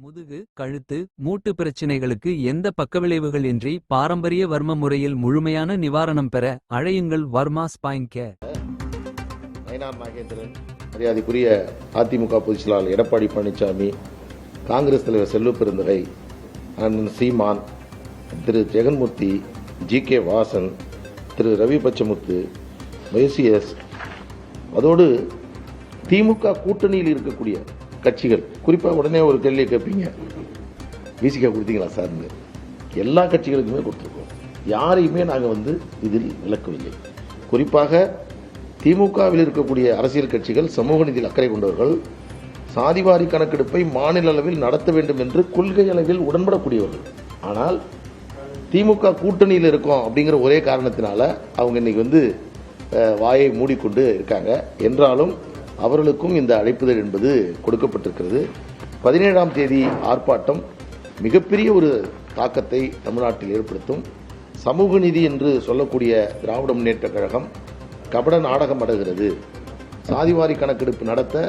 முதுகு, கழுத்து, மூட்டு பிரச்சினைகளுக்கு எந்த பக்கவிளைவுகள் இன்றி பாரம்பரிய வர்ம முறையில் முழுமையான நிவாரணம் பெற அழையுங்கள் வர்மா ஸ்பைன் கேர். நயினார் நாகேந்திரன், மரியாதைக்குரிய அதிமுக பொதுச் செயலாளர் எடப்பாடி பழனிசாமி, காங்கிரஸ் தலைவர் செல்வப்பெருந்தகை, அண்ணன் சீமான், திரு ஜெகன்மூர்த்தி, ஜி.கே. வாசன், திரு ரவி பச்சமுத்து, வைசிஎஸ், அதோடு திமுக கூட்டணியில் இருக்கக்கூடிய கட்சிகள், குறிப்பாக உடனே ஒரு கேள்வியை கேட்பீங்க, விசிகா கொடுத்தீங்களா சார்னு. எல்லா கட்சிகளுக்குமே கொடுத்துருக்கோம். யாரையுமே நாங்கள் இதில் விலக்கவில்லை. குறிப்பாக திமுகவில் இருக்கக்கூடிய அரசியல் கட்சிகள், சமூக நீதியில் அக்கறை கொண்டவர்கள், சாதிவாரி கணக்கெடுப்பை மாநில அளவில் நடத்த வேண்டும் என்று கொள்கை அளவில் உடன்படக்கூடியவர்கள். ஆனால் திமுக கூட்டணியில் இருக்கோம் அப்படிங்கிற ஒரே காரணத்தினால அவங்க இன்னைக்கு வாயை மூடிக்கொண்டு இருக்காங்க. என்றாலும் அவர்களுக்கும் இந்த அழைப்புதல் என்பது கொடுக்கப்பட்டிருக்கிறது. 17ஆம் தேதி ஆர்ப்பாட்டம் மிகப்பெரிய ஒரு தாக்கத்தை தமிழ்நாட்டில் ஏற்படுத்தும். சமூக நீதி என்று சொல்லக்கூடிய திராவிட முன்னேற்ற கழகம் கபட நாடகம் அடைகிறது. சாதிவாரி கணக்கெடுப்பு நடத்த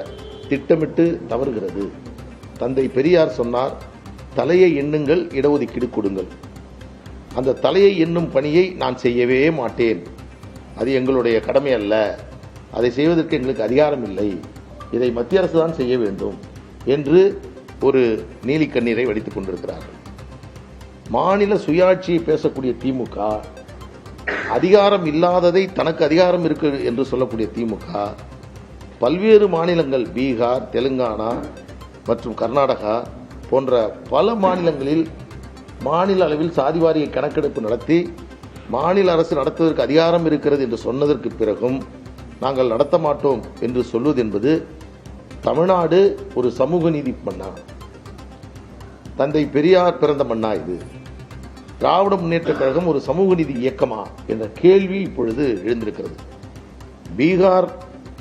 திட்டமிட்டு தவறுகிறது. தந்தை பெரியார் சொன்னார், தலையை எண்ணுங்கள், இடஒதுக்கீடு கொடுங்கள். அந்த தலையை எண்ணும் பணியை நான் செய்யவே மாட்டேன். அது எங்களுடைய கடமை அல்ல. அதை செய்வதற்கு எங்களுக்கு அதிகாரம் இல்லை. இதை மத்திய அரசு தான் செய்ய வேண்டும் என்று ஒரு நீலி கண்ணீரை வடித்துக் கொண்டிருக்கிறார்கள். மாநில சுயாட்சியை பேசக்கூடிய திமுக, அதிகாரம் இல்லாததை தனக்கு அதிகாரம் இருக்கு என்று சொல்லக்கூடிய திமுக, பல்வேறு மாநிலங்கள், பீகார், தெலுங்கானா மற்றும் கர்நாடகா போன்ற பல மாநிலங்களில் மாநில அளவில் சாதிவாரிய கணக்கெடுப்பு நடத்தி மாநில அரசு நடத்துவதற்கு அதிகாரம் இருக்கிறது என்று சொன்னதற்கு பிறகும் நாங்கள் நடத்த மாட்டோம் என்று சொல்வது என்பது, தமிழ்நாடு ஒரு சமூக நீதி மண்ணா? தந்தை பெரியார் பிறந்த மண்ணா இது? திராவிட முன்னேற்ற கழகம் ஒரு சமூக நீதி இயக்கமா என்ற கேள்வி இப்பொழுது எழுந்திருக்கிறது. பீகார்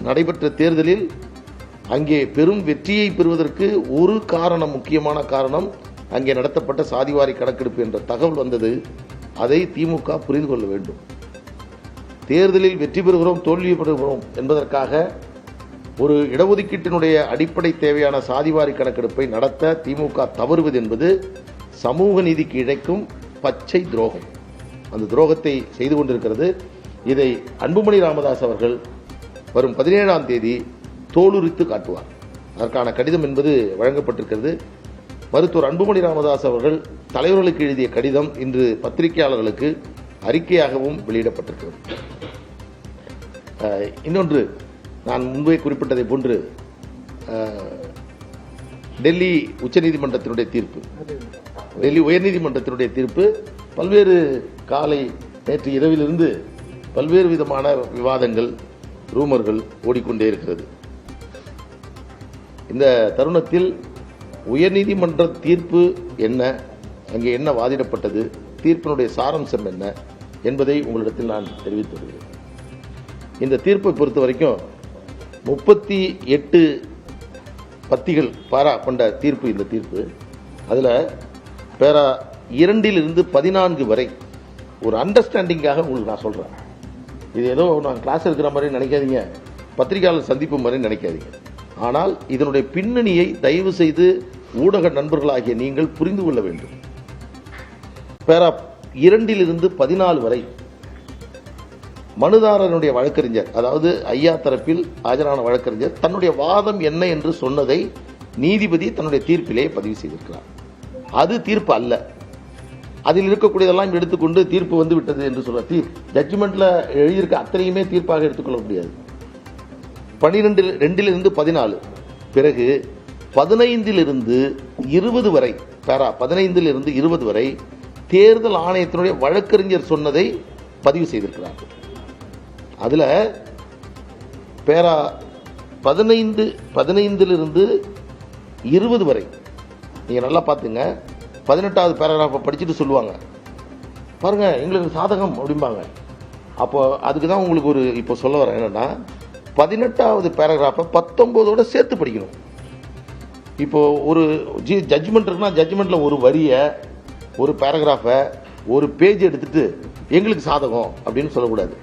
நடைபெற்ற தேர்தலில் அங்கே பெரும் வெற்றியை பெறுவதற்கு ஒரு காரணம், முக்கியமான காரணம், அங்கே நடத்தப்பட்ட சாதிவாரி கணக்கெடுப்பு என்ற தகவல் வந்தது. அதை திமுக புரிந்து கொள்ள வேண்டும். தேர்தலில் வெற்றி பெறுகிறோம், தோல்வி பெறுகிறோம் என்பதற்காக ஒரு இடஒதுக்கீட்டினுடைய அடிப்படை தேவையான சாதிவாரி கணக்கெடுப்பை நடத்த திமுக தவறுவது என்பது சமூக நீதிக்கு இழைக்கும் பச்சை துரோகம். அந்த துரோகத்தை செய்து கொண்டிருக்கிறது. இதை அன்புமணி ராமதாஸ் அவர்கள் வரும் 17ஆம் தேதி தோலுரித்து காட்டுவார். அதற்கான கடிதம் என்பது வழங்கப்பட்டிருக்கிறது. மருத்துவர் அன்புமணி ராமதாஸ் அவர்கள் தலைவர்களுக்கு எழுதிய கடிதம் இன்று பத்திரிகையாளர்களுக்கு அறிக்கையாகவும் வெளியிடப்பட்டிருக்கிறது. இன்னொன்று, நான் முன்பே குறிப்பிட்டதை போன்று டெல்லி உச்சநீதிமன்றத்தினுடைய தீர்ப்பு, டெல்லி உயர்நீதிமன்றத்தினுடைய தீர்ப்பு பல்வேறு காலை நேற்று இரவிலிருந்து பல்வேறு விதமான விவாதங்கள், ரூமர்கள் ஓடிக்கொண்டே இருக்கிறது. இந்த தருணத்தில் உயர்நீதிமன்ற தீர்ப்பு என்ன, அங்கே என்ன வாதிடப்பட்டது, தீர்ப்பினுடைய சாராம்சம் என்ன என்பதை உங்களிடத்தில் நான் தெரிவித்து வருகிறேன். இந்த தீர்ப்பை பொறுத்த வரைக்கும் 38 பத்திகள் பாரா கொண்ட தீர்ப்பு இந்த தீர்ப்பு. அதில் பேரா 2 14 வரை ஒரு அண்டர்ஸ்டாண்டிங்காக உங்களுக்கு நான் சொல்கிறேன். இது ஏதோ நான் கிளாஸ் இருக்கிற மாதிரி நினைக்காதீங்க, பத்திரிகையாளர் சந்திப்பு மாதிரி நினைக்காதீங்க. ஆனால் இதனுடைய பின்னணியை தயவு செய்து ஊடக நண்பர்களாகிய நீங்கள் புரிந்து கொள்ள வேண்டும். பேரா 2 14 வரை மனுதாரனுடைய வழக்கறிஞர், அதாவது ஐயா தரப்பில் ஆஜரான வழக்கறிஞர் தன்னுடைய வாதம் என்ன என்று சொன்னதை நீதிபதி தன்னுடைய தீர்ப்பிலே பதிவு செய்திருக்கிறார். அது தீர்ப்பு அல்ல. அதில் இருக்கக்கூடியதெல்லாம் எடுத்துக்கொண்டு தீர்ப்பு வந்து விட்டது என்று சொல்ல, ஜட்ஜ்மெண்ட்ல எழுதியிருக்க அத்தனையுமே தீர்ப்பாக எடுத்துக்கொள்ள முடியாது. 12 14 பிறகு 15 20 வரை, பேரா 15 20 வரை தேர்தல் ஆணையத்தினுடைய வழக்கறிஞர் சொன்னதை பதிவு செய்திருக்கிறார்கள். அதுல பேரா 15 20 வரை நீங்க நல்லா பாத்துங்க. 18வது பேராகிராஃபை படிச்சுட்டு சொல்லுவாங்க, பாருங்க எங்களுக்கு சாதகம் அப்படிம்பாங்க. அப்போ அதுக்கு தான் உங்களுக்கு ஒரு இப்போ சொல்ல வரேன் என்னன்னா, 18வது பேராகிராஃபை 19ஓட சேர்த்து படிக்கணும். இப்போ ஒரு ஜட்ஜ்மெண்ட் இருக்குன்னா ஜட்ஜ்மெண்ட்ல ஒரு வரியை, ஒரு பேராகிராஃபை, ஒரு பேஜ் எடுத்துட்டு எங்களுக்கு சாதகம் அப்படின்னு சொல்லக்கூடாது.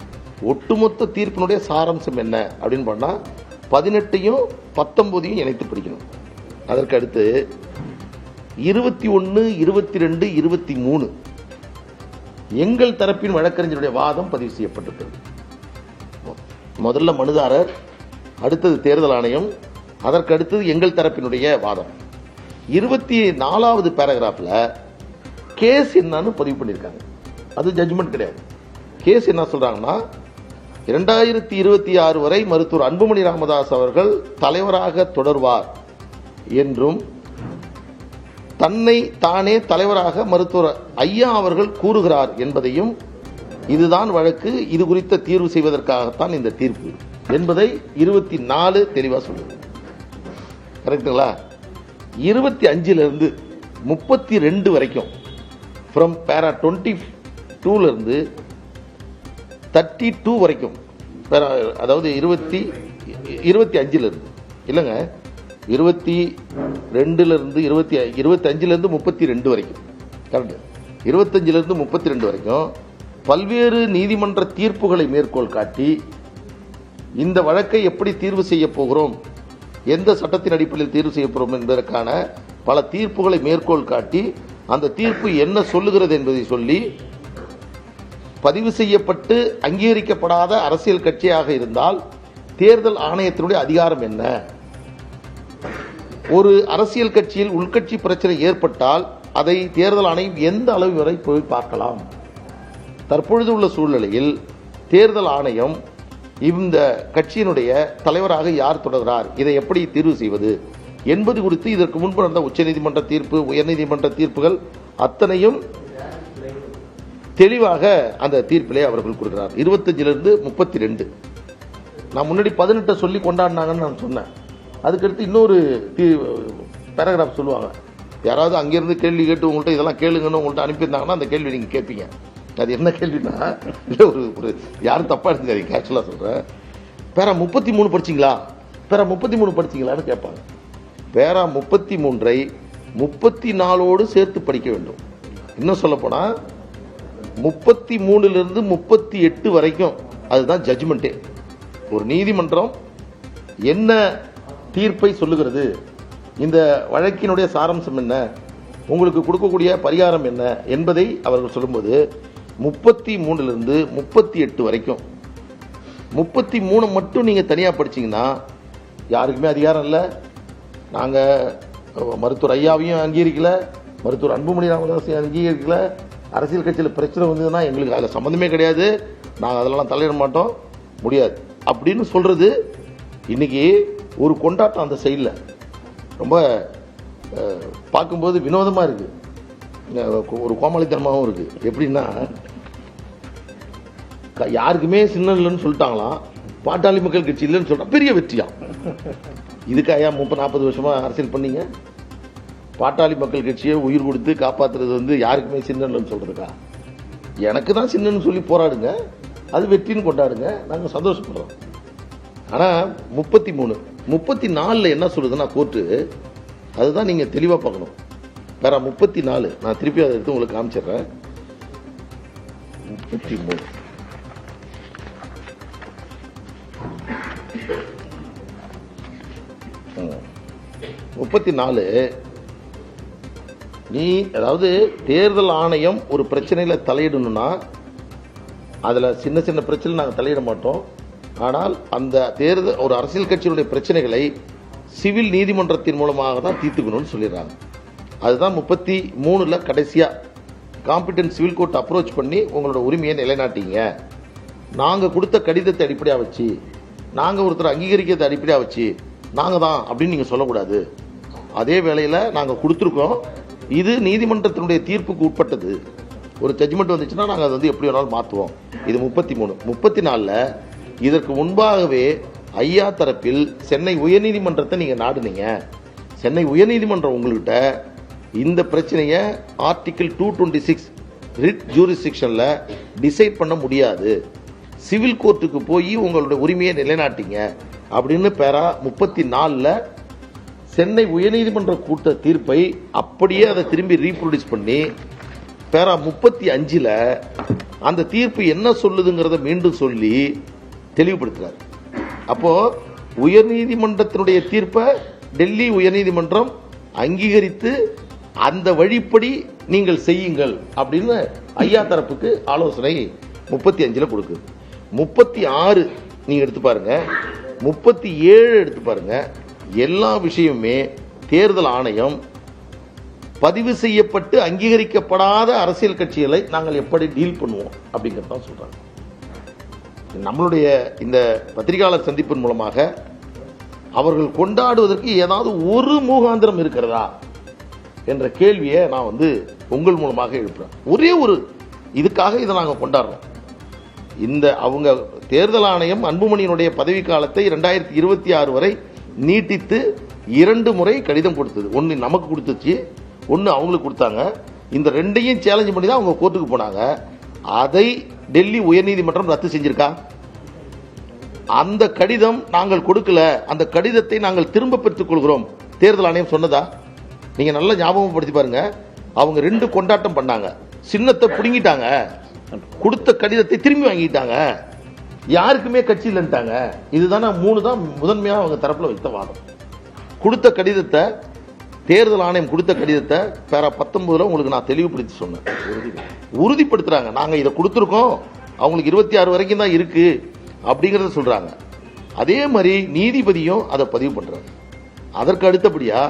ஒட்டுமொத்த தீர்ப்பினுடைய சாராம்சம் என்ன அப்படின்னு பண்ணா 18ஐயும் 19ஐயும் இணைத்து படிக்கணும். அதற்கு அடுத்து 21, 22, 23 எங்கள் தரப்பின் வழக்கறிஞருடைய வாதம் பதிவு செய்யப்பட்டிருக்கிறது. முதல்ல மனுதாரர், அடுத்தது தேர்தல் ஆணையம், அதற்கு அடுத்தது எங்கள் தரப்பினுடைய வாதம். 24வது பேராகிராஃப்ல கேஸ் என்னன்னு பதிவு பண்ணியிருக்காங்க. அது ஜட்ஜ்மெண்ட் கிடையாது. கேஸ் என்ன சொல்றாங்கன்னா, 2026 வரை மருத்துவர் அன்புமணி ராமதாஸ் அவர்கள் தலைவராக தொடர்வார் என்றும் தன்னை தானே தலைவராக மருத்துவர் ஐயா அவர்கள் கூறுகிறார் என்பதையும், இதுதான் வழக்கு, இது குறித்த தீர்வு செய்வதற்காகத்தான் இந்த தீர்ப்பு என்பதை 24 தெளிவா சொல்லுது. கரெக்டுங்களா? 25 இருந்து 32 வரைக்கும், ஃப்ரம் பேரா 22 இருந்து 32 வரைக்கும், அதாவது 25 இருந்து இல்லைங்க, 22 இருந்து 25 இருந்து 32 வரைக்கும், கரெக்ட், 25 இருந்து 32 வரைக்கும் பல்வேறு நீதிமன்ற தீர்ப்புகளை மேற்கோள் காட்டி இந்த வழக்கை எப்படி தீர்வு செய்ய போகிறோம், எந்த சட்டத்தின் அடிப்படையில் தீர்வு செய்ய போகிறோம் என்பதற்கான பல தீர்ப்புகளை மேற்கோள் காட்டி அந்த தீர்ப்பு என்ன சொல்லுகிறது என்பதை சொல்லி, பதிவு செய்யப்பட்டு அங்கீகரிக்கப்படாத அரசியல் கட்சியாக இருந்தால் தேர்தல் ஆணையத்தினுடைய அதிகாரம் என்ன, ஒரு அரசியல் கட்சியில் உள்கட்சி பிரச்சனை ஏற்பட்டால் அதை தேர்தல் ஆணையம் எந்த அளவு வரை போய் பார்க்கலாம், தற்பொழுது உள்ள சூழ்நிலையில் தேர்தல் ஆணையம் இந்த கட்சியினுடைய தலைவராக யார் தொடர்கிறார், இதை எப்படி தீர்வு செய்வது என்பது குறித்து இதற்கு முன்பு நடந்த உச்சநீதிமன்ற தீர்ப்பு, உயர்நீதிமன்ற தீர்ப்புகள் அத்தனையும் தெளிவாக அந்த தீர்ப்பிலே அவர்கள் கொடுக்கிறார். 25 இருந்து 32 நான் முன்னாடி 18 சொல்லி கொண்டாடினாங்கன்னு நான் சொன்னேன். அதுக்கடுத்து இன்னொரு பேராகிராஃப் சொல்லுவாங்க. யாராவது அங்கிருந்து கேள்வி கேட்டு உங்கள்கிட்ட இதெல்லாம் கேளுங்கன்னு உங்கள்கிட்ட அனுப்பியிருந்தாங்கன்னா அந்த கேள்வி நீங்க கேட்பீங்க. அது என்ன கேள்வினா, ஒரு யாரும் தப்பா எடுத்துக்காதீங்க, ஆக்சுவலா சொல்றேன். பேரா 33 படிச்சீங்களா, பேரா 33 படிச்சீங்களான்னு கேட்பாங்க. பேரா 33ஐ 34ஓடு சேர்த்து படிக்க வேண்டும். இன்னும் சொல்ல போனா 33 38 வரைக்கும் அதுதான் ஜட்ஜ்மெண்டே. ஒரு நீதிமன்றம் என்ன தீர்ப்பை சொல்லுகிறது, இந்த வழக்கினுடைய சாராம்சம் என்ன, உங்களுக்கு கொடுக்கக்கூடிய பரிகாரம் என்ன என்பதை அவர்கள் சொல்லும்போது 33 38 வரைக்கும், 33 மட்டும் நீங்க தனியா படிச்சீங்கன்னா யாருக்குமே அதிகாரம் இல்லை. நாங்க மருத்துவர் ஐயாவையும் அங்கீகரிக்கல, மருத்துவர் அன்புமணி ராமதாஸையும் அங்கீகரிக்கல, அரசியல் கட்சியில் பிரச்சனை வந்ததுன்னா எங்களுக்கு அதில் சம்பந்தமே கிடையாது, நாங்கள் அதெல்லாம் தலையிட மாட்டோம், முடியாது அப்படின்னு சொல்றது இன்னைக்கு ஒரு கொண்டாட்டம் அந்த சைடில் ரொம்ப பார்க்கும்போது வினோதமா இருக்கு, ஒரு கோமாளித்தனமாகவும் இருக்கு. எப்படின்னா, யாருக்குமே சின்னம் இல்லைன்னு சொல்லிட்டாங்களாம், பாட்டாளி மக்கள் கட்சி இல்லைன்னு சொல்றா, பெரிய வெற்றியா. இதுக்கு ஐயா 30-40 வருஷமா அரசியல் பண்ணீங்க. பாட்டாளி மக்கள் கட்சியை உயிர் கொடுத்து காப்பாத்துறது வந்து யாருக்குமே சின்னம் இல்லைன்னு சொல்றதுக்கா? எனக்கு தான் சின்னன்னு சொல்லி போராடுங்க, அது வெற்றின்னு கொண்டாடுங்க, நாங்க சந்தோஷப்படுறோம். ஆனா 33 34 என்ன சொல்லுதுன்னா கோர்ட்டு, அதுதான் நீங்க தெளிவா பார்க்கணும். வேற 34 நான் திருப்பி அதை எடுத்து உங்களுக்கு காமிச்சிடுறேன். 34 நீ, அதாவது தேர்தல் ஆணையம் ஒரு பிரச்சனையில தலையிடணும்னா அதுல சின்ன சின்ன பிரச்சனை நாங்கள் தலையிட மாட்டோம். ஆனால் அந்த தேர்தல் ஒரு அரசியல் கட்சியினுடைய பிரச்சனைகளை சிவில் நீதிமன்றத்தின் மூலமாக தான் தீர்த்துக்கணும்னு சொல்லிடுறாங்க. அதுதான் 33 கடைசியா காம்பிடன்ட் சிவில் கோர்ட் அப்ரோச் பண்ணி உங்களோட உரிமையை நிலைநாட்டிங்க, நாங்க கொடுத்த கடிதத்தை அடிப்படையா வச்சு, நாங்க ஒருத்தர் அங்கீகரிக்கிறத அடிப்படையா வச்சு நாங்க தான் அப்படின்னு நீங்க சொல்லக்கூடாது. அதே வேளையில நாங்க கொடுத்துருக்கோம், இது நீதிமன்றத்தினுடைய தீர்ப்புக்கு உட்பட்டது, ஒரு ஜட்ஜ்மெண்ட் வந்துச்சுன்னா நாங்க அதை வந்து எப்படி வேணாலும் மாற்றுவோம். இது 33. 34 இதற்கு முன்பாகவே ஐயா தரப்பில் சென்னை உயர்நீதிமன்றத்தை நீங்க நாடுனீங்க. சென்னை உயர்நீதிமன்றம் உங்கள்கிட்ட இந்த பிரச்சனையை ஆர்டிகிள் 226 ரிட் ஜூரிஸ்டிக்ஷன்ல டிசைட் பண்ண முடியாது, சிவில் கோர்ட்டுக்கு போய் உங்களுடைய உரிமையை நிலைநாட்டிங்க அப்படின்னு பேரா 34 சென்னை உயர்நீதிமன்ற கூட்ட தீர்ப்பை அப்படியே அதை திரும்பி ரீப்ரொடியூஸ் பண்ணி பேரா 35 அந்த தீர்ப்பு என்ன சொல்லுதுங்கிறத மீண்டும் சொல்லி தெளிவுபடுத்துறாரு. அப்போ உயர்நீதிமன்றத்தினுடைய தீர்ப்பை டெல்லி உயர்நீதிமன்றம் அங்கீகரித்து அந்த வழிப்படி நீங்கள் செய்யுங்கள் அப்படின்னு ஐயா தரப்புக்கு ஆலோசனை 35 கொடுக்குது. 36 நீங்க எடுத்து பாருங்க, 37 எடுத்து பாருங்க. எல்லா விஷயமுமே தேர்தல் ஆணையம் பதிவு செய்யப்பட்டு அங்கீகரிக்கப்படாத அரசியல் கட்சிகளை நாங்கள் எப்படி டீல் பண்ணுவோம் அப்படிங்கறத சொல்றாங்க. நம்மளுடைய இந்த பத்திரிகையாளர் சந்திப்பின் மூலமாக அவர்கள் கொண்டாடுவதற்கு ஏதாவது ஒரு முகாந்திரம் இருக்கிறதா என்ற கேள்வியை நான் உங்கள் மூலமாக எழுப்புறேன். ஒரே ஒரு இதுக்காக இதை நாங்கள் கொண்டாடுறோம். இந்த அவங்க தேர்தல் ஆணையம் அன்புமணியினுடைய பதவி காலத்தை 2026 வரை நீட்டித்து 2 முறை கடிதம் கொடுத்தது. ஒன்னு நமக்கு கொடுத்துச்சு, ஒன்னு அவங்களுக்கு கொடுத்தாங்க. இந்த ரெண்டையும் சேலஞ்ச் பண்ணி தான் அவங்க கோர்ட்டுக்கு போனாங்க. அதை டெல்லி உயர்நீதிமன்றம் ரத்து செஞ்சிருக்கா? அந்த கடிதம் நாங்கள் கொடுக்கல, அந்த கடிதத்தை நாங்கள் திரும்ப பெற்றுக் கொள்கிறோம் தேர்தல் ஆணையம் சொன்னதா? நீங்க நல்ல ஞாபகப்படுத்தி பாருங்க. அவங்க 2 கொண்டாட்டம் பண்ணாங்க. சின்னத்தை புடுங்கிட்டாங்க, கொடுத்த கடிதத்தை திரும்பி வாங்கிட்டாங்க, யாருக்குமே கட்சி இல்லைன்ட்டாங்க. இதுதானே 3 தான் முதன்மையா அவங்க தரப்புல வைத்த வாதம். கொடுத்த கடிதத்தை, தேர்தல் ஆணையம் கொடுத்த கடிதத்தை பேரா 19 உங்களுக்கு நான் தெளிவுபடுத்தி சொன்னேன். உறுதிப்படுத்துறாங்க, நாங்க இதை கொடுத்துருக்கோம், அவங்களுக்கு 26 வரைக்கும் தான் இருக்கு அப்படிங்கறத சொல்றாங்க. அதே மாதிரி நீதிபதியும் அதை பதிவு பண்றாங்க. அதற்கு அடுத்தபடியா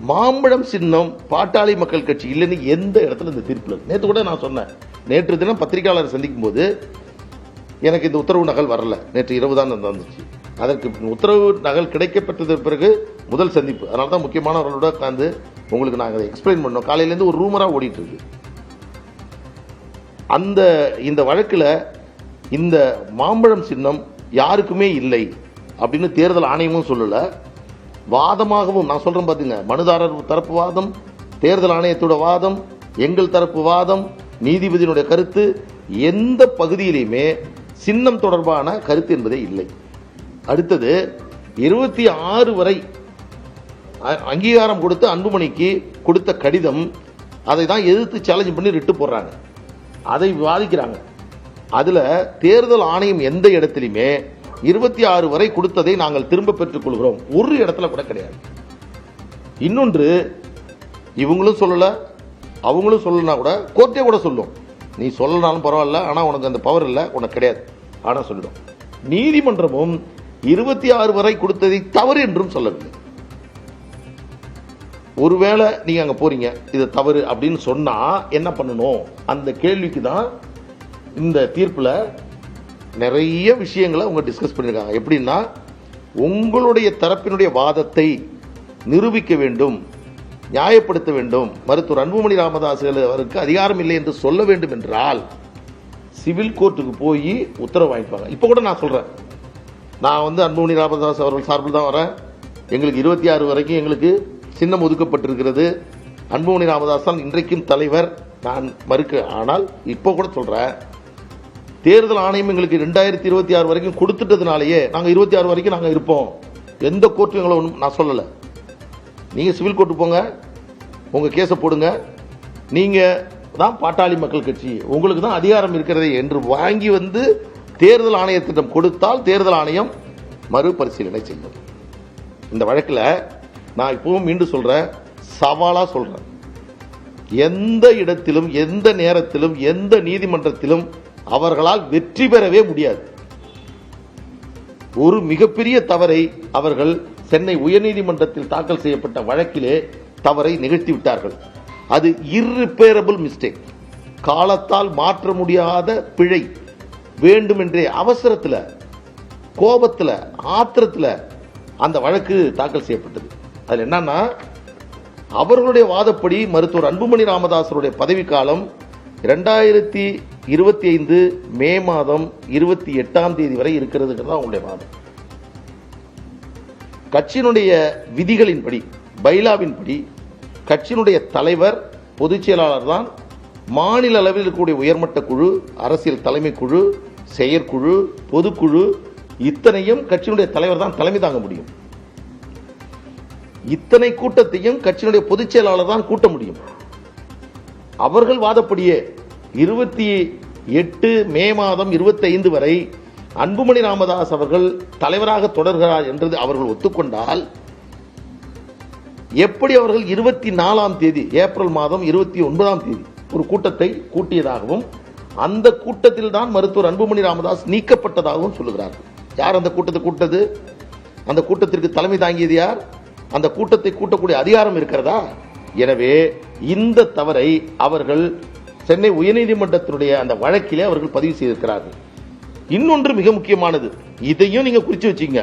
மாம்பழம் சின்னம் பாட்டாளி மக்கள் கட்சி இல்லைன்னு எந்த இடத்துல இந்த தீர்ப்புல, நேற்று கூட நான் சொன்னேன், நேற்று தினம் பத்திரிகையாளர் சந்திக்கும் போது எனக்கு இந்த உத்தரவு நகல் வரல, நேற்று இரவு தான் வந்துச்சு. அதற்கு உத்தரவு நகல் கிடைக்கப்பட்டது பிறகு முதல் சந்திப்பு. அதனால தான் முக்கியமானவர்களோட உட்கார்ந்து உங்களுக்கு நாங்கள் எக்ஸ்பிளைன் பண்ணோம். காலையிலேருந்து ஒரு ரூமரா ஓடிட்டு இருக்கு. இந்த வழக்கில் இந்த மாம்பழம் சின்னம் யாருக்குமே இல்லை அப்படின்னு தேர்தல் ஆணையமும் சொல்லல, வாதமாகவும் நான் சொல்றேன் பாத்தீங்க. மனுதாரர் தரப்பு வாதம், தேர்தல் ஆணையத்தோட வாதம், எங்கள் தரப்பு வாதம், நீதிபதியினுடைய கருத்து, எந்த பகுதியிலுமே சின்னம் தொடர்பான கருத்து என்பதே இல்லை. அடுத்தது 26 வரை அங்கீகாரம் கொடுத்து அன்புமணிக்கு கொடுத்த கடிதம், அதை தான் எதிர்த்து சேலஞ்ச் பண்ணி ரிட்டு போடுறாங்க, அதை விவாதிக்கிறாங்க. அதுல தேர்தல் ஆணையம் எந்த இடத்திலுமே 26 வரை கொடுத்ததை நாங்கள் திரும்ப பெற்றுக் கொள்கிறோம் ஒரு இடத்துல கூட கிடையாது. இன்னொன்று, இவங்களும் சொல்லல அவங்களும் சொல்லனா கூட கோர்ட்டே கூட சொல்லும், நீ சொல்லனாலும் பரவாயில்ல, ஆனா உனக்கு அந்த பவர் இல்ல, உனக்கு கிடையாது, ஆனா சொல்லிடும். நீதிமன்றமும் 26 வரை கொடுத்ததை தவறு என்றும் சொல்லவில்லை. ஒருவேளை நீங்க அங்க போறீங்க, இது தவறு அப்படின்னு சொன்னா என்ன பண்ணணும், அந்த கேள்விக்கு தான் இந்த தீர்ப்புல நிறைய விஷயங்களை அவங்க டிஸ்கஸ் பண்ணிருக்காங்க. எப்படின்னா, உங்களுடைய தரப்பினுடைய வாதத்தை நிரூபிக்க வேண்டும், நியாயப்படுத்த வேண்டும், மருத்துவர் அன்புமணி ராமதாஸ் அவருக்கு அதிகாரம் இல்லை என்று சொல்ல வேண்டும் என்றால் சிவில் கோர்ட்டுக்கு போய் உத்தரவு வாங்கிப்பாங்க. இப்ப கூட நான் சொல்றேன், நான் அன்புமணி ராமதாஸ் அவர்கள் சார்பில் தான் வரேன். எங்களுக்கு 26 வரைக்கும் எங்களுக்கு சின்னம் ஒதுக்கப்பட்டிருக்கிறது. அன்புமணி ராமதாஸ் தான் இன்றைக்கும் தலைவர், நான் மறுக்க. ஆனால் இப்ப கூட சொல்றேன், தேர்தல் ஆணையம் எங்களுக்கு 2026 வரைக்கும் கொடுத்துட்டதுனாலேயே நாங்க 26 வரைக்கும் நாங்க இருப்போம். எந்த கோர்ட்டு எங்களை நான் சொல்லல. நீங்க சிவில் கோர்ட்டு போங்க, உங்க கேஸ போடுங்க, நீங்க தான் பாட்டாளி மக்கள் கட்சி, உங்களுக்கு தான் அதிகாரம் இருக்கிறது என்று வாங்கி தேர்தல் ஆணையத்திடம் கொடுத்தால் தேர்தல் ஆணையம் மறுபரிசீலனை செய்யும். இந்த வழக்கில் நான் இப்பவும் மீண்டும் சொல்றேன், சவாலா சொல்றேன், எந்த இடத்திலும் எந்த நேரத்திலும் எந்த நீதிமன்றத்திலும் அவர்களால் வெற்றி பெறவே முடியாது. ஒரு மிகப்பெரிய தவறை அவர்கள் சென்னை உயர்நீதிமன்றத்தில் தாக்கல் செய்யப்பட்ட வழக்கிலே தவறை நிகழ்த்திவிட்டார்கள். அது இர்ரிப்பேரபிள் மிஸ்டேக், காலத்தால் மாற்ற முடியாத பிழை. வேண்டுமென்றே அவசரத்தில், கோபத்தில், ஆத்திரத்தில் அந்த வழக்கு தாக்கல் செய்யப்பட்டது. அதில் என்னன்னா, அவர்களுடைய வாதப்படி மருத்துவர் அன்புமணி ராமதாசருடைய பதவிக்காலம் 2025 மே மாதம் 28ஆம் தேதி வரை இருக்கிறது அவங்களுடைய வாதம். கட்சியினுடைய விதிகளின்படி, பைலாவின்படி கட்சியினுடைய தலைவர், பொதுச் செயலாளர் தான் மாநில அளவில் இருக்கக்கூடிய உயர்மட்ட குழு, அரசியல் தலைமை குழு, செயற்குழு, பொதுக்குழு, இத்தனையும் கட்சியினுடைய தலைவர் தான் தலைமை தாங்க முடியும். இத்தனை கூட்டத்தையும் கட்சியினுடைய பொதுச் செயலாளர் தான் கூட்ட முடியும். அவர்கள் வாதப்படியே 28 மே மாதம் 25 வரை அன்புமணி ராமதாஸ் அவர்கள் தலைவராக தொடர்கிறார் என்று அவர்கள் ஒத்துக்கொண்டால் எப்படி அவர்கள் 24ஆம் தேதி ஏப்ரல் மாதம் 29ஆம் தேதி ஒரு கூட்டத்தை கூட்டியதாகவும் அந்த கூட்டத்தில் தான் மருத்துவர் அன்புமணி ராமதாஸ் நீக்கப்பட்டதாகவும் சொல்லுகிறார்கள். யார் அந்த கூட்டத்தை கூட்டது? அந்த கூட்டத்திற்கு தலைமை தாங்கியது யார்? அந்த கூட்டத்தை கூட்டக்கூடிய அதிகாரம் இருக்கிறதா? எனவே இந்த தவறை அவர்கள் சென்னை உயர்நீதிமன்றத்தினுடைய அந்த வழக்கிலே அவர்கள் பதிவு செய்திருக்கிறார்கள். இன்னொன்று மிக முக்கியமானது, இதையும் நீங்க குறிச்சு வச்சீங்க.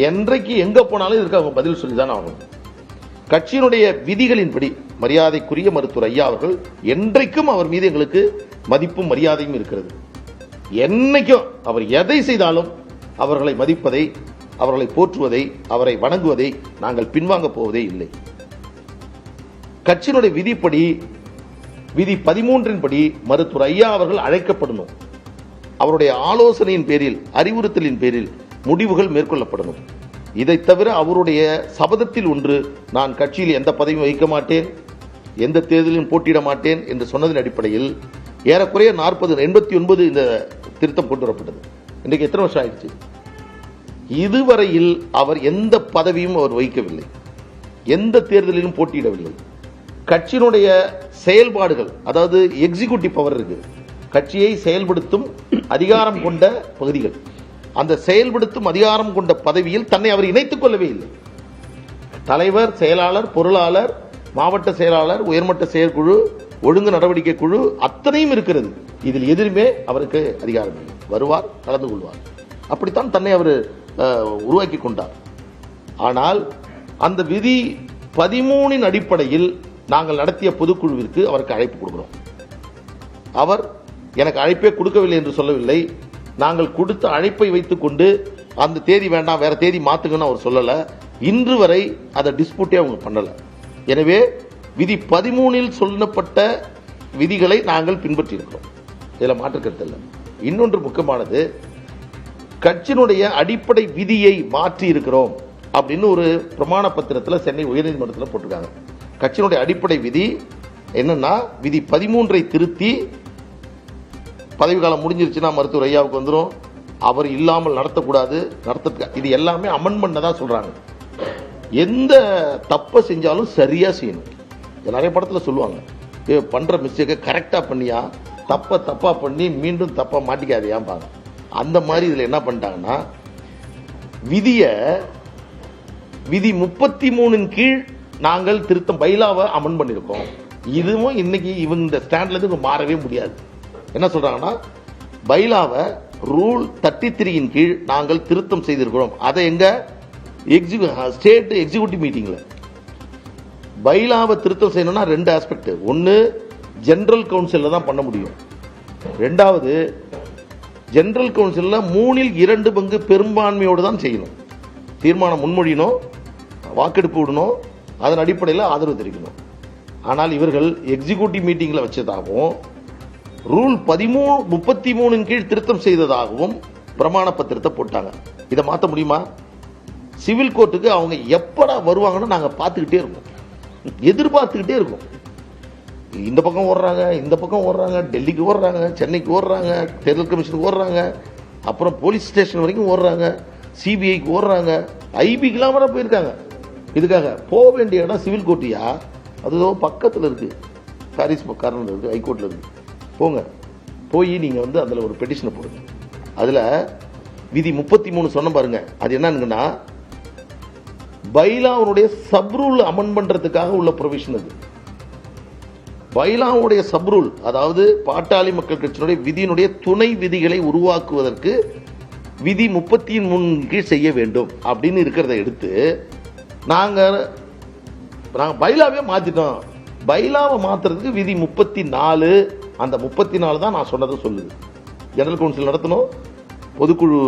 என்றைக்கு எங்க போனாலும் இதற்கு அவங்க பதில் சொல்லிதான் ஆகணும். கட்சியினுடைய விதிகளின்படி மரியாதைக்குரிய மருத்துவர் ஐயா அவர்கள் என்றைக்கும் அவர் மீது எங்களுக்கு மதிப்பும் மரியாதையும் இருக்கிறது. என்னைக்கும் அவர் எதை செய்தாலும் அவர்களை மதிப்பதை, அவர்களை போற்றுவதை, அவரை வணங்குவதை நாங்கள் பின்வாங்க போவதே இல்லை. கட்சியினுடைய விதிப்படி, விதி 13 படி மருத்துவர் ஐயா அவர்கள் அழைக்கப்படணும். அவருடைய ஆலோசனையின் பேரில், அறிவுறுத்தலின் பேரில் முடிவுகள் மேற்கொள்ளப்படணும். இதை தவிர அவருடைய சபதத்தில் ஒன்று, நான் கட்சியில் எந்த பதவியும் வகிக்க மாட்டேன், எந்த தேர்தலிலும் போட்டியிட மாட்டேன் என்று சொன்னதன் அடிப்படையில் ஏறக்குறைய 89 இந்த திருத்தம் கொண்டு வரப்பட்டது. இன்றைக்கு எத்தனை வருஷம் ஆயிடுச்சு? இதுவரையில் அவர் எந்த பதவியும் அவர் வகிக்கவில்லை, எந்த தேர்தலிலும் போட்டியிடவில்லை. கட்சியினுடைய செயல்பாடுகள், அதாவது எக்ஸிகியூட்டிவ் பவர் இருக்கு, கட்சியை செயல்படுத்தும் அதிகாரம் கொண்ட பகுதிகள், அந்த செயல்படுத்தும் அதிகாரம் கொண்ட பதவியில் தன்னை அவர் இணைத்துக் கொள்ளவே இல்லை. தலைவர், செயலாளர், பொருளாளர், மாவட்ட செயலாளர், உயர்மட்ட செயற்குழு, ஒழுங்கு நடவடிக்கை குழு அத்தனையும் இருக்கிறது. இதில் எதிலுமே அவருக்கு அதிகாரம் இல்லை. வருவார், கலந்து கொள்வார். அப்படித்தான் தன்னை அவர் உருவாக்கி கொண்டார். ஆனால் அந்த விதி 13 அடிப்படையில் நாங்கள் நடத்திய பொதுக்குழுவிற்கு அவருக்கு அழைப்பு கொடுக்கிறோம். அவர் எனக்கு அழைப்பே கொடுக்கவில்லை என்று சொல்லவில்லை. நாங்கள் கொடுத்த அழைப்பை வைத்துக் கொண்டு அந்த தேதி வேண்டாம், வேற தேதி மாத்துங்கன்னு அவர் சொல்லல. இன்று வரை அதை டிஸ்பியூட்டே அவங்க பண்ணல. எனவே விதி 13 சொல்லப்பட்ட விதிகளை நாங்கள் பின்பற்றி இருக்கிறோம். இதில் மாற்று கருத்து இல்லை. இன்னொன்று முக்கியமானது, கட்சியினுடைய அடிப்படை விதியை மாற்றி இருக்கிறோம் அப்படின்னு ஒரு பிரமாண பத்திரத்தில் சென்னை உயர்நீதிமன்றத்தில் போட்டிருக்காங்க. கட்சியினுடைய அடிப்படை விதி என்னன்னா, விதி 13 திருத்தி பதவி காலம் முடிஞ்சிருச்சுன்னா மருத்துவர் ஐயாவுக்கு வந்துடும், அவர் இல்லாமல் நடத்தக்கூடாது, இது எல்லாமே அமெண்ட்மெண்ட் தான் சொல்றாங்க. எந்த தப்பை செஞ்சாலும் சரியா செய்யணும். நிறைய படத்துல சொல்லுவாங்க, பண்ற மிஸ்டேக்கை கரெக்டா பண்ணியா, தப்பா பண்ணி மீண்டும் தப்பா மாட்டிக்காதையா பாங்க. அந்த மாதிரி இதுல என்ன பண்ணிட்டாங்கன்னா, விதி 33 கீழ் நாங்கள் திருத்தம் பைலாவை அமெண்ட் பண்ணிருக்கோம். இதுவும் இன்னைக்கு இவங்க இந்த ஸ்டாண்ட்ல இருந்து மாறவே முடியாது. என்ன சொல்றாங்கன்னா, பைலாவை ரூல் 33 கீழ் நாங்கள் திருத்தம் செய்திருக்கிறோம். அதை எங்க ஸ்டேட் எக்ஸிகியூட்டிவ் மீட்டிங்ல பைலாவை திருத்தம் செய்யணும்னா 2 ஆஸ்பெக்ட். ஒன்னு, ஜெனரல் கவுன்சில்ல தான் பண்ண முடியும். ரெண்டாவது, ஜெனரல் கவுன்சில்ல 3/2 பங்கு பெரும்பான்மையோடு தான் செய்யணும். தீர்மானம் முன்மொழியணும், வாக்கெடுப்பு விடணும், அதன் அடிப்படையில் ஆதரவு தெரிவிக்கணும். ஆனால் இவர்கள் எக்ஸிகியூட்டிவ் மீட்டிங்ல வச்சதாகவும் ரூல் 33 கீழ் திருத்தம் செய்ததாகவும் பிரமாண பத்திரத்தை போட்டாங்க. இதை மாற்ற முடியுமா? சிவில் கோர்ட்டுக்கு அவங்க எப்படா வருவாங்கன்னு நாங்க பார்த்துக்கிட்டே இருக்கோம், எதிர்பார்த்துக்கிட்டே இருக்கோம். இந்த பக்கம் ஓடுறாங்க, இந்த பக்கம் ஓடுறாங்க, டெல்லிக்கு ஓடுறாங்க, சென்னைக்கு ஓடுறாங்க, தேர்தல் கமிஷனுக்கு ஓடுறாங்க, அப்புறம் போலீஸ் ஸ்டேஷன் வரைக்கும் ஓடுறாங்க, சிபிஐக்கு ஓடுறாங்க, ஐபிக்கெல்லாம் வர போயிருக்காங்க. இதுக்காக போக வேண்டிய இடம் சிவில் கோர்ட்டியா? அதுவும் பக்கத்தில் இருக்கு, பாரிஸ் கார்னர் இருக்கு, ஹைகோர்ட்ல இருக்கு. போங்க, போய் நீங்க அதுல ஒரு பெட்டிஷனை போடுங்க. அதுல விதி 33 சொன்ன பாருங்க, அது என்னன்னா, பைலாவுடைய சப்ரூல் அமெண்ட் பண்றதுக்காக உள்ள ப்ரொவிஷன். அது பைலாவுடைய சப்ரூல், அதாவது பாட்டாளி மக்கள் கட்சியினுடைய விதியினுடைய துணை விதிகளை உருவாக்குவதற்கு விதி 33 கீழ் செய்ய வேண்டும் அப்படின்னு இருக்கிறத எடுத்து நாங்க பைலாவே மாத்திட்டோம். பைலாவை மாத்துறதுக்கு விதி 34, அந்த 34 தான் நான் சொன்னதை சொல்லுது. ஜெனரல் கவுன்சில் நடத்தணும், பொதுக்குழு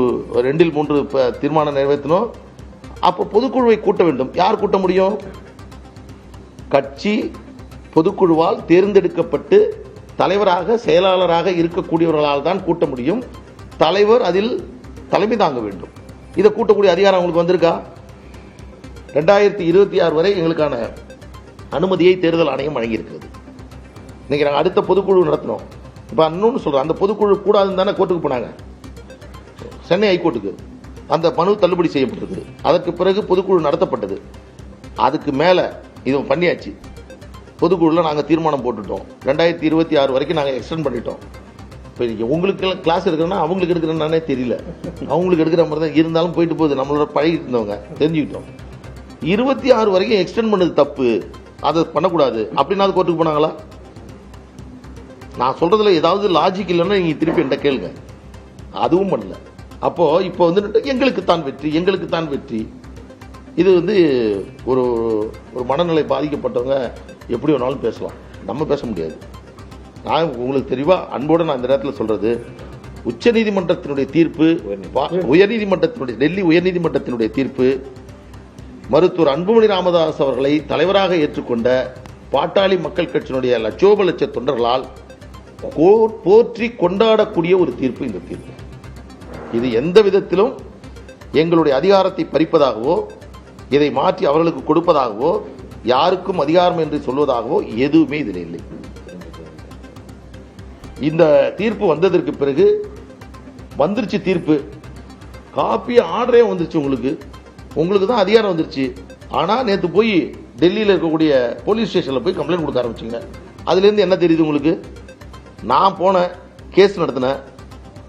2/3 தீர்மானம் நிறைவேற்றணும். அப்போ பொதுக்குழுவை கூட்ட வேண்டும். யார் கூட்ட முடியும்? கட்சி பொதுக்குழுவால் தேர்ந்தெடுக்கப்பட்டு தலைவராக செயலாளராக இருக்கக்கூடியவர்களால் தான் கூட்ட முடியும். தலைவர் அதில் தலைமை தாங்க வேண்டும். இதை கூட்டக்கூடிய அதிகாரம் அவங்களுக்கு வந்திருக்கா? 2026 வரை எங்களுக்கான அனுமதியை தேர்தல் ஆணையம் வழங்கியிருக்கிறது. இன்னைக்கு நாங்கள் அடுத்த பொதுக்குழு நடத்தினோம். இப்போ இன்னொன்று சொல்றோம், அந்த பொதுக்குழு கூடாதுன்னு தானே கோர்ட்டுக்கு போனாங்க, சென்னை ஹைகோர்ட்டுக்கு. அந்த மனு தள்ளுபடி செய்யப்பட்டது. அதற்கு பிறகு பொதுக்குழு நடத்தப்பட்டது. அதுக்கு மேல இது பண்ணியாச்சு. பொதுக்குழுல நாங்க தீர்மானம் போட்டுட்டோம். 2026 வரைக்கும் நாங்க எக்ஸ்டெண்ட் பண்ணிட்டோம். இப்போ உங்களுக்கு கிளாஸ் எடுக்கிறோன்னா அவங்களுக்கு எடுக்கிறேன்னானே தெரியல. அவங்களுக்கு எடுக்கிற மாதிரி தான் இருந்தாலும் போயிட்டு போகுது. நம்மளோட பழகிட்டு இருந்தவங்க தெரிஞ்சுக்கிட்டோம். 26 வரைக்கும் எக்ஸ்டெண்ட் பண்ணது தப்பு, அதை பண்ணக்கூடாது அப்படின்னா அது கோர்ட்டுக்கு போனாங்களா? நான் சொல்றதுல ஏதாவது லாஜிக் இல்லைன்னா நீங்க திருப்பி என்கிட்ட கேளுங்க. அதுவும் பண்ணல. அப்போ இப்போ வந்து எங்களுக்கு தான் வெற்றி, எங்களுக்கு தான் வெற்றி. இது வந்து ஒரு ஒரு மனநிலை பாதிக்கப்பட்டவங்க எப்படி வேணாலும் பேசலாம், நம்ம பேச முடியாது. நான் உங்களுக்கு தெளிவா அன்போடு நான் இந்த நேரத்தில் சொல்றது, உச்சநீதிமன்றத்தினுடைய தீர்ப்பு, உயர்நீதிமன்றத்தினுடைய டெல்லி உயர்நீதிமன்றத்தினுடைய தீர்ப்பு மருத்துவர் அன்புமணி ராமதாஸ் அவர்களை தலைவராக ஏற்றுக்கொண்ட பாட்டாளி மக்கள் கட்சியினுடைய லட்சோப லட்ச தொண்டர்களால் போற்றி கொண்டாடக்கூடிய ஒரு தீர்ப்பு இந்த தீர்ப்பு. இது எந்த விதத்திலும் எங்களுடைய அதிகாரத்தை பறிப்பதாகவோ இதை மாற்றி அவர்களுக்கு கொடுப்பதாகவோ யாருக்கும் அதிகாரம் என்று சொல்வதாகவோ எதுவுமே இதில் இல்லை. இந்த தீர்ப்பு வந்ததற்கு பிறகு வந்துருச்சு தீர்ப்பு, காப்பி ஆர்டரே வந்துருச்சு. உங்களுக்கு தான் அதிகாரம் வந்துருச்சு. ஆனா நேற்று போய் டெல்லியில் இருக்கக்கூடிய போலீஸ் ஸ்டேஷன்ல போய் கம்ப்ளைண்ட் கொடுக்க ஆரம்பிச்சுங்க. அதுல இருந்து என்ன தெரியுது உங்களுக்கு? நான் போன கேஸ் நடத்தினேன்,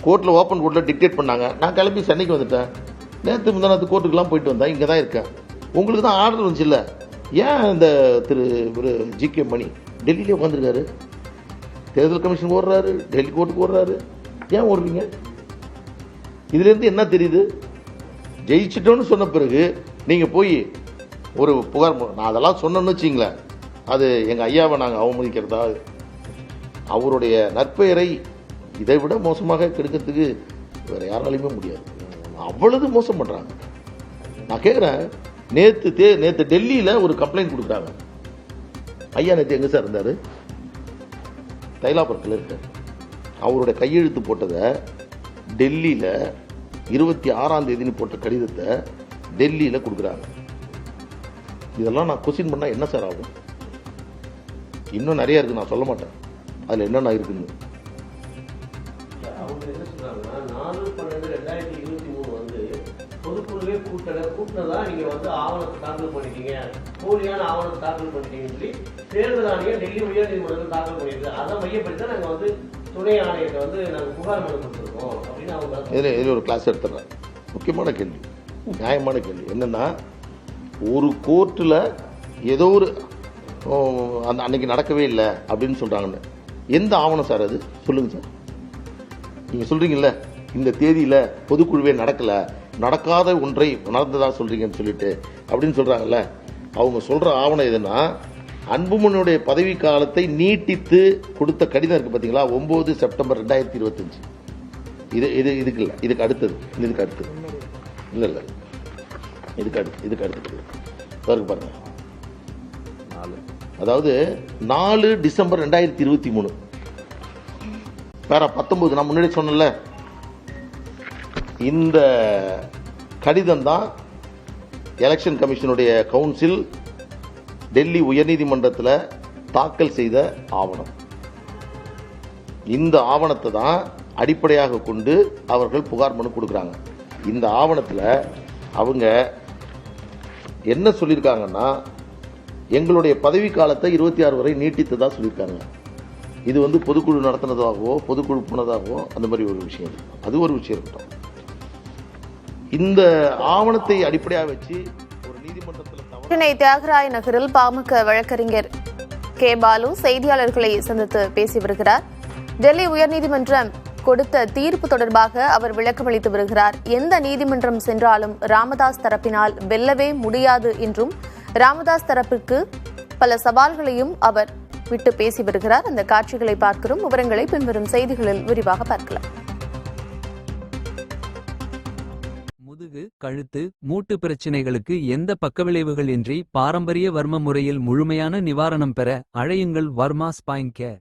கோர்ட்ல ஓப்பன் கோர்ட்ல டிக்டேட் பண்ணாங்க. நான் கிளம்பி சென்னைக்கு வந்துட்டேன். நேற்று முந்தானத்து கோர்ட்டுக்கெல்லாம் போயிட்டு வந்தேன். இங்கே தான் இருக்கேன். உங்களுக்கு தான் ஆர்டர் வந்துச்சு இல்லை? ஏன் இந்த திரு ஜி.கே. மணி டெல்லியிலே உட்காந்துருக்காரு? தேர்தல் கமிஷன் ஓடுறாரு, டெல்லி கோர்ட்டுக்கு ஓடுறாரு. ஏன் ஓடுறீங்க? இதுல இருந்து என்ன தெரியுது? ஜெயிச்சிட்டோன்னு சொன்ன பிறகு நீங்க போய் ஒரு புகார், நான் அதெல்லாம் சொன்னேன்னு வச்சிங்களேன், அது எங்க ஐயாவை நாங்கள் அவமதிக்கிறதா? அவருடைய நற்பெயரை இதை விட மோசமாக கெடுக்கிறதுக்கு வேற யாராலையுமே முடியாது. அவ்வளவு மோசம் பண்றாங்க. நான் கேட்கிறேன், நேத்து டெல்லியில ஒரு கம்ப்ளைண்ட் கொடுக்குறாங்க. ஐயா நேற்று எங்க சார் இருந்தாரு? தைலாபுரத்தில் இருக்க. அவருடைய கையெழுத்து போட்டதை டெல்லியில 26ஆம் தேதி போட்ட கடிதத்தை டெல்லியில கொடுக்குறாங்க. இதெல்லாம் நான் கொஸ்டின் பண்ணா என்ன சார் ஆகும்? இன்னும் நிறைய இருக்கு, நான் சொல்ல மாட்டேன் அதுல என்னென்ன இருக்குன்னு. பொதுக்குழுவே கூட்டினதா நீங்க வந்து ஆவணத்தை தாக்கல் பண்ணிட்டீங்க, போலியான ஆவணத்தை தாக்கல் பண்ணிட்டீங்கன்னு சொல்லி தேர்தல் ஆணையம் டெல்லி உயர்நீதிமன்றத்தில் தாக்கல் பண்ணிருக்கு. அதை மையப்படுத்தி தான் நாங்க வந்து துணை ஆணையத்தை வந்து நாங்க புகார் மனு கொடுத்துருக்கோம் அப்படின்னு அவங்க இதுல ஒரு கிளாஸ் எடுத்துறேன். முக்கியமான கேள்வி, நியாயமான கேள்வி என்னன்னா, ஒரு கோர்ட்டில் ஏதோ ஒரு அன்னைக்கு நடக்கவே இல்லை அப்படின்னு சொல்றாங்கன்னு எந்த ஆவணம் சார் அது? சொல்லுங்க சார். நீங்க சொல்றீங்கல்ல இந்த தேதியில பொதுக்குழுவே நடக்கல, நடக்காத ஒன்றை நடந்ததா சொல்றீங்கன்னு சொல்லிட்டு அப்படின்னு சொல்றாங்கல்ல, அவங்க சொல்ற ஆவணம் எதுன்னா, அன்புமணியுடைய பதவி காலத்தை நீட்டித்து கொடுத்த கடிதம் இருக்கு பாத்தீங்களா, 9 செப்டம்பர் 2025. இதுக்கு இல்ல, இதுக்கு அடுத்தது, இதுக்கு அடுத்தது இல்ல இல்ல இதுக்கு அடுத்தது பாருங்க. அதாவது 4 டிசம்பர் 2023 பேரா 19. நான் முன்னாடி சொன்னல, இந்த கடிதம் தான் எலெக்ஷன் கமிஷனுடைய கவுன்சில் டெல்லி உயர்நீதிமன்றத்தில் தாக்கல் செய்த ஆவணம். இந்த ஆவணத்தை தான் அடிப்படையாக கொண்டு அவர்கள் புகார் மனு கொடுக்குறாங்க. இந்த ஆவணத்தில் அவங்க என்ன சொல்லியிருக்காங்கன்னா, எங்களுடைய பதவி காலத்தை 26 வரை நீட்டித்ததா சொல்லியிருக்காங்க. இது வந்து பொதுக்குழு நடத்தினதாகவோ பொதுக்குழு போனதாகவோ அந்த மாதிரி ஒரு விஷயம், அது ஒரு விஷயம் இருக்கட்டும். இந்த ஆவணத்தை அடிப்படையாக வச்சு ஒரு நீதிமன்றத்தில் சென்னை தியாகராய நகரில் பாமக வழக்கறிஞர் கே. பாலு செய்தியாளர்களை சந்தித்து பேசி வருகிறார். டெல்லி உயர்நீதிமன்றம் கொடுத்த தீர்ப்பு தொடர்பாக அவர் விளக்கமளித்து வருகிறார். எந்த நீதிமன்றம் சென்றாலும் ராமதாஸ் தரப்பினால் வெல்லவே முடியாது என்றும், ராமதாஸ் தரப்புக்கு பல சவால்களையும் அவர் விட்டு பேசி வருகிறார். அந்த காட்சிகளை பார்க்கிறோம். விவரங்களை பின்வரும் செய்திகளில் விரிவாக பார்க்கலாம். முதுகு, கழுத்து, மூட்டு பிரச்சினைகளுக்கு எந்த பக்கவிளைவுகள் இன்றி பாரம்பரிய வர்ம முறையில் முழுமையான நிவாரணம் பெற அழையுங்கள் வர்மா ஸ்பைன் கேர்.